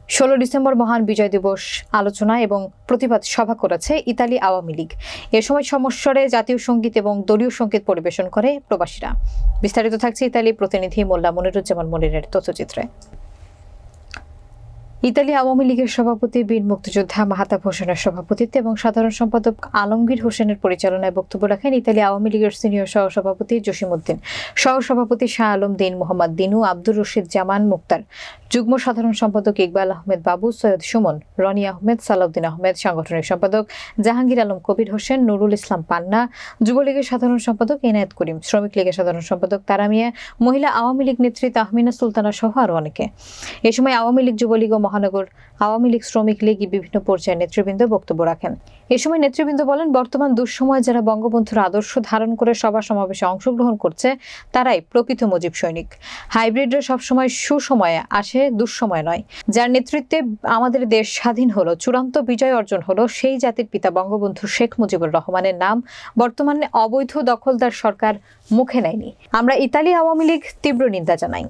16 December মহান বিজয় দিবস আলোচনা এবং প্রতিবাদ সভা করেছে ইতালি আওয়ামী লীগ। এ সময় সমস্বরে জাতীয় সঙ্গীত এবং দলীয় সঙ্গীত পরিবেশন করে প্রবাসীরা। বিস্তারিত থাকছে ইতালি প্রতিনিধি মোল্লা মনিরুজ্জামান মনিরের তথ্যচিত্রে। ইতালি আওয়ামী লীগের সভাপতি বীর মুক্তিযোদ্ধা মাহতাব হোসেনের সভাপতিত্বে এবং সাধারণ সম্পাদক আলমগীর হোসেনের পরিচালনায় বক্তব্য রাখেন ইতালি আওয়ামী লীগের সিনিয়র সহসভাপতি জসিমউদ্দিন, সহসভাপতি শাহ আলম দিন, মোহাম্মদ দিনু, আব্দুর রশিদ জামান মুক্তার, যুগ্ম সাধারণ সম্পাদক ইকবাল আহমেদ বাবু, সৈয়দ সুমন, রনি আহমেদ, সালাউদ্দিন আহমেদ, সাংগঠনিক সম্পাদক জাহাঙ্গীর আলম কবির হোসেন, নুরুল ইসলাম পান্না, যুবলীগের সাধারণ সম্পাদক এনায়েত করিম, শ্রমিক লীগের সাধারণ সম্পাদক তারা মিয়া, মহিলা আওয়ামী লীগ নেত্রী তাহমিনা সুলতানা সহ আরও অনেকে। এ সময় আওয়ামী লীগ, যুবলীগ ও মহানগর আওয়ামী লীগ, শ্রমিক লীগ বিভিন্ন পর্যায়ের নেতৃবৃন্দ বক্তব্য রাখেন। এ সময় নেতৃবৃন্দ বলেন, বর্তমান দুঃসময়ে যারা বঙ্গবন্ধুর আদর্শ ধারণ করে সভা সমাবেশে অংশগ্রহণ করছে তারাই প্রকৃত মুজিব সৈনিক। হাইব্রিডরা সবসময় সুসময়ে আসে, দুঃসময় নয়। যার নেতৃত্বে আমাদের দেশ স্বাধীন হলো, চূড়ান্ত বিজয় অর্জন হলো, সেই জাতির পিতা বঙ্গবন্ধু শেখ মুজিবুর রহমানের নাম বর্তমানে অবৈধ দখলদার সরকার মুখে নেয়নি। আমরা ইতালি আওয়ামী লীগ তীব্র নিন্দা জানাই।